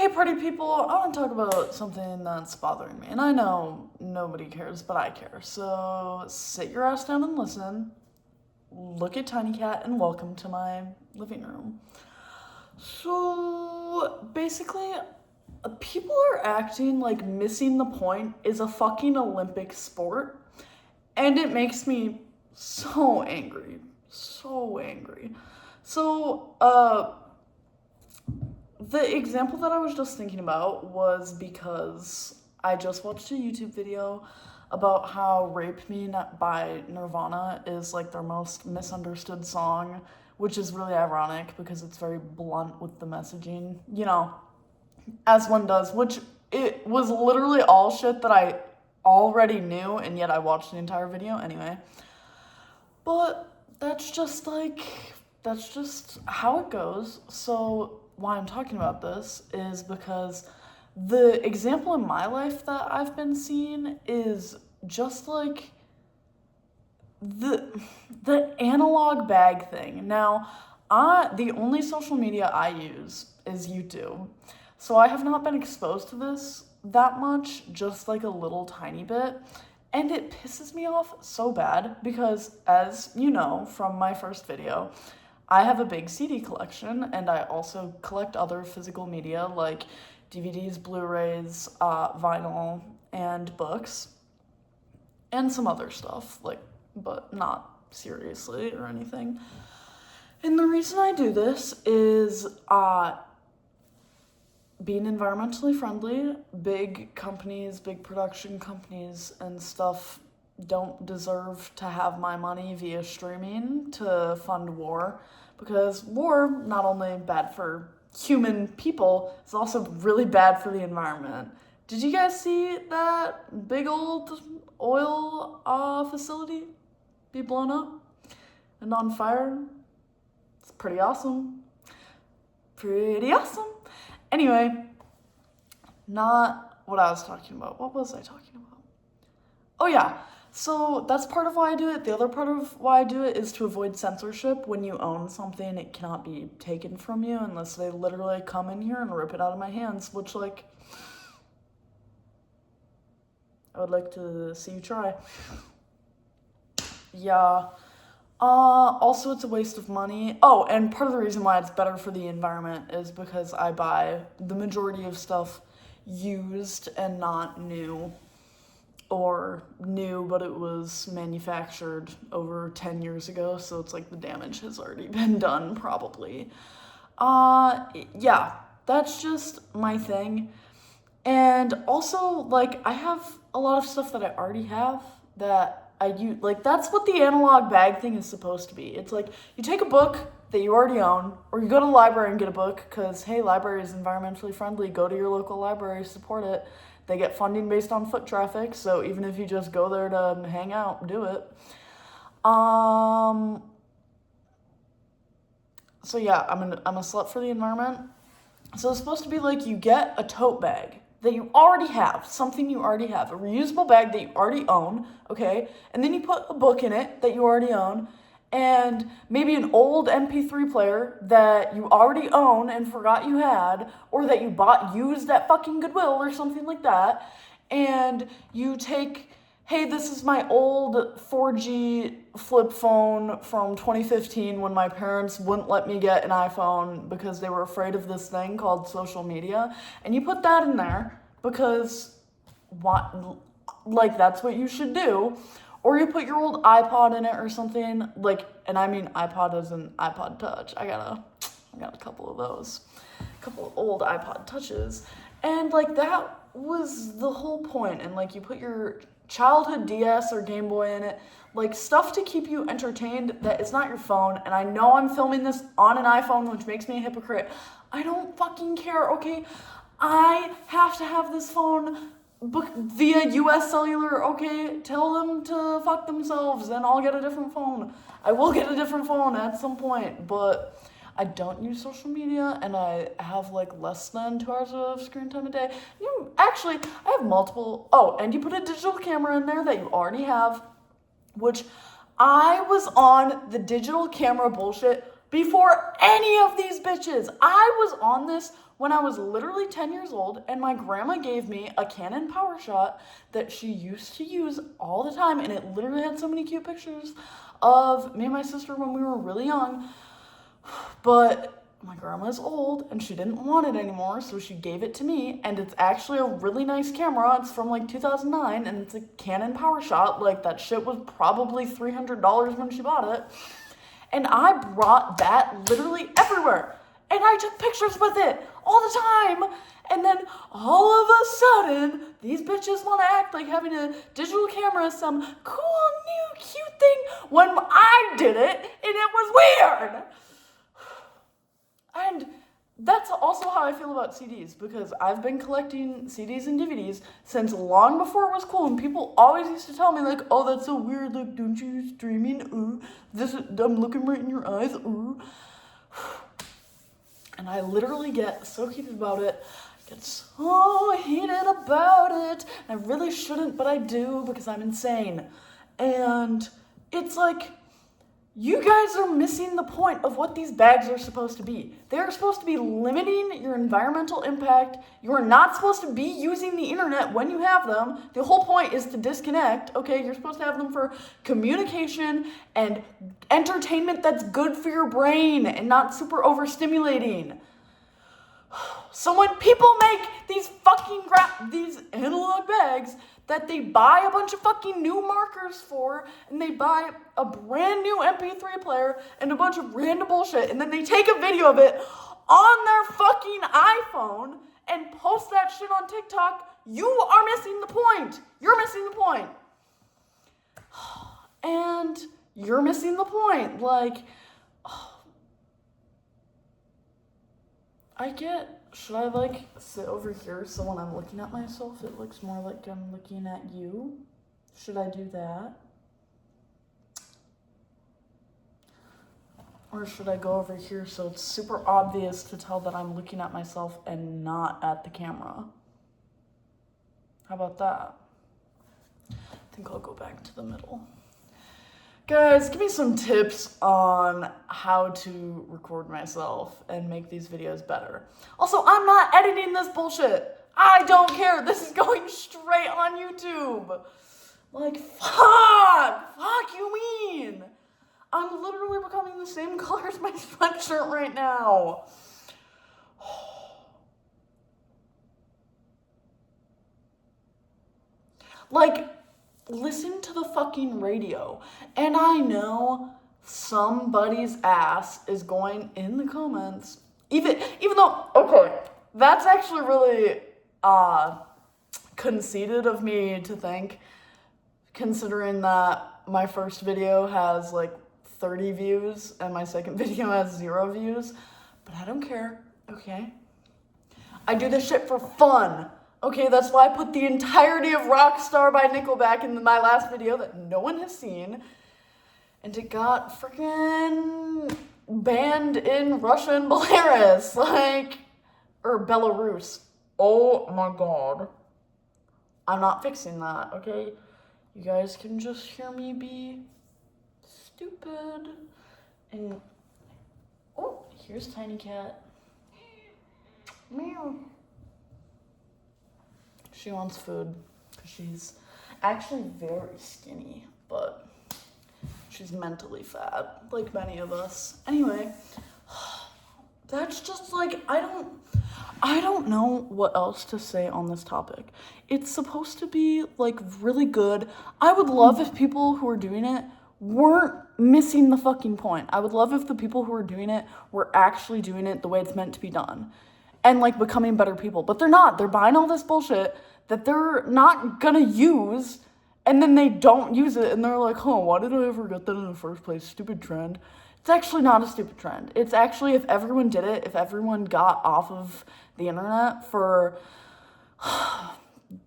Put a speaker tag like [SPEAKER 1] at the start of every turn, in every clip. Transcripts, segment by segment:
[SPEAKER 1] party people, I want to talk about something that's bothering me. And I know nobody cares, but I care. So sit your ass down and listen. Look at Tiny Cat and welcome to my living room. So basically, people are acting like missing the point is a fucking Olympic sport. And it makes me so angry. So angry. So, the example that I was just thinking about was because I just watched a YouTube video about how Rape Me by Nirvana is like their most misunderstood song, which is really ironic because it's very blunt with the messaging, you know, as one does, which it was literally all shit that I already knew, and yet I watched the entire video anyway. But that's just how it goes. So why I'm talking about this is because the example in my life that I've been seeing is just like the analog bag thing. Now, the only social media I use is YouTube. So I have not been exposed to this that much, just like a little tiny bit. And it pisses me off so bad because, as you know from my first video, I have a big CD collection, and I also collect other physical media like DVDs, Blu-rays, vinyl, and books, and some other stuff, like, but not seriously or anything. And the reason I do this is being environmentally friendly. Big companies, big production companies and stuff don't deserve to have my money via streaming to fund war, because war, not only bad for human people, is also really bad for the environment. Did you guys see that big old oil facility be blown up and on fire? It's pretty awesome. Pretty awesome. Anyway, not what I was talking about. What was I talking about? Oh yeah, so that's part of why I do it. The other part of why I do it is to avoid censorship. When you own something, it cannot be taken from you unless they literally come in here and rip it out of my hands, which, like, I would like to see you try. Yeah. Also, it's a waste of money. Oh, and part of the reason why it's better for the environment is because I buy the majority of stuff used and not new, or new but it was manufactured over 10 years ago, so it's like the damage has already been done probably. Yeah, that's just my thing. And also, like, I have a lot of stuff that I already have that I use. Like, that's what the analog bag thing is supposed to be. It's like, you take a book that you already own, or you go to the library and get a book, because, hey, library is environmentally friendly. Go to your local library, support it. They get funding based on foot traffic, so even if you just go there to hang out, do it. So yeah, I'm a slut for the environment. So it's supposed to be like, you get a tote bag that you already have, something you already have, a reusable bag that you already own, okay? And then you put a book in it that you already own, and maybe an old MP3 player that you already own and forgot you had, or that you bought used at fucking Goodwill or something like that, and you take, hey, this is my old 4G flip phone from 2015 when my parents wouldn't let me get an iPhone because they were afraid of this thing called social media, and you put that in there because that's what you should do. Or you put your old iPod in it or something, like, and I mean iPod as an iPod Touch. I got a couple of those. A couple of old iPod Touches. And, like, that was the whole point. And, like, you put your childhood DS or Game Boy in it, like, stuff to keep you entertained that it's not your phone. And I know I'm filming this on an iPhone, which makes me a hypocrite. I don't fucking care, okay? I have to have this phone via US Cellular, okay? Tell them to fuck themselves and I'll get a different phone. I will get a different phone at some point, but I don't use social media and I have like less than 2 hours of screen time a day. I have multiple. Oh, and you put a digital camera in there that you already have, which I was on the digital camera bullshit before any of these bitches. I was on this when I was literally 10 years old, and my grandma gave me a Canon PowerShot that she used to use all the time, and it literally had so many cute pictures of me and my sister when we were really young. But my grandma's old and she didn't want it anymore, so she gave it to me, and it's actually a really nice camera. It's from like 2009 and it's a Canon PowerShot. Like, that shit was probably $300 when she bought it. And I brought that literally everywhere. And I took pictures with it all the time. And then all of a sudden, these bitches want to act like having a digital camera is some cool, new, cute thing when I did it and it was weird. And that's also how I feel about CDs, because I've been collecting CDs and DVDs since long before it was cool, and people always used to tell me, like, oh, that's so weird, like, don't you use streaming, ooh, I'm looking right in your eyes, ooh. And I literally get so heated about it. I get so heated about it. I really shouldn't, but I do, because I'm insane. And it's like, you guys are missing the point of what these bags are supposed to be. They're supposed to be limiting your environmental impact. You are not supposed to be using the internet when you have them. The whole point is to disconnect, okay? You're supposed to have them for communication and entertainment that's good for your brain and not super overstimulating. So when people make these these analog bags that they buy a bunch of fucking new markers for, and they buy a brand new MP3 player and a bunch of random bullshit, and then they take a video of it on their fucking iPhone and post that shit on TikTok, you are missing the point. You're missing the point. And you're missing the point. Like, should I, like, sit over here so when I'm looking at myself, it looks more like I'm looking at you? Should I do that? Or should I go over here so it's super obvious to tell that I'm looking at myself and not at the camera? How about that? I think I'll go back to the middle. Guys, give me some tips on how to record myself and make these videos better. Also, I'm not editing this bullshit. I don't care. This is going straight on YouTube. Like, fuck you mean? I'm literally becoming the same color as my sweatshirt right now. Like, listen to the fucking radio. And I know somebody's ass is going in the comments, even though, okay, that's actually really conceited of me to think, considering that my first video has like 30 views and my second video has 0 views, but I don't care, okay? I do this shit for fun. Okay, that's why I put the entirety of Rockstar by Nickelback in my last video that no one has seen. And it got freaking banned in Russia and Belarus, or Belarus. Oh my god. I'm not fixing that, okay? You guys can just hear me be stupid. And, oh, here's Tiny Cat. Meow. She wants food, because she's actually very skinny, but she's mentally fat, like many of us. Anyway, that's just like, I don't know what else to say on this topic. It's supposed to be like really good. I would love if people who are doing it weren't missing the fucking point. I would love if the people who are doing it were actually doing it the way it's meant to be done and like becoming better people, but they're not. They're buying all this bullshit that they're not gonna use, and then they don't use it, and they're like, why did I ever get that in the first place? Stupid trend. It's actually not a stupid trend. It's actually, if everyone did it, if everyone got off of the internet for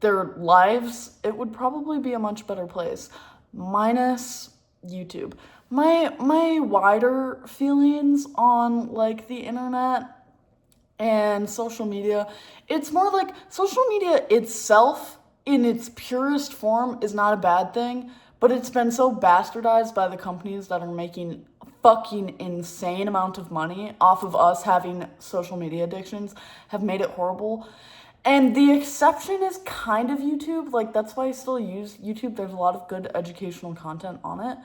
[SPEAKER 1] their lives, it would probably be a much better place, minus YouTube. My wider feelings on, like, the internet and social media, it's more like social media itself in its purest form is not a bad thing, but it's been so bastardized by the companies that are making fucking insane amount of money off of us having social media addictions have made it horrible. And the exception is kind of YouTube. Like, that's why I still use YouTube. There's a lot of good educational content on it.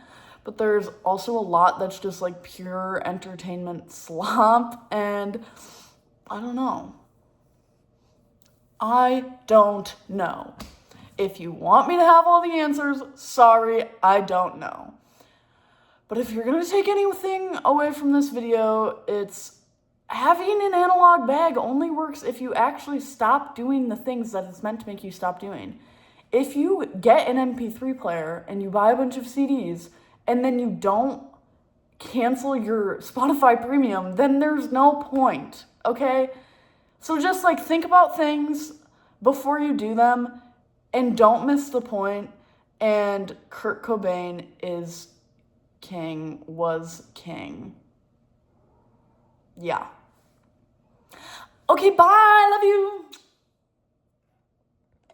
[SPEAKER 1] But there's also a lot that's just like pure entertainment slop. And I don't know. I don't know. If you want me to have all the answers, sorry, I don't know. But if you're gonna take anything away from this video, it's having an analog bag only works if you actually stop doing the things that it's meant to make you stop doing. If you get an MP3 player and you buy a bunch of CDs and then you don't cancel your Spotify premium, then there's no point, okay? So just like think about things before you do them and don't miss the point. And Kurt Cobain is king, was king. Yeah. Okay, bye. Love you.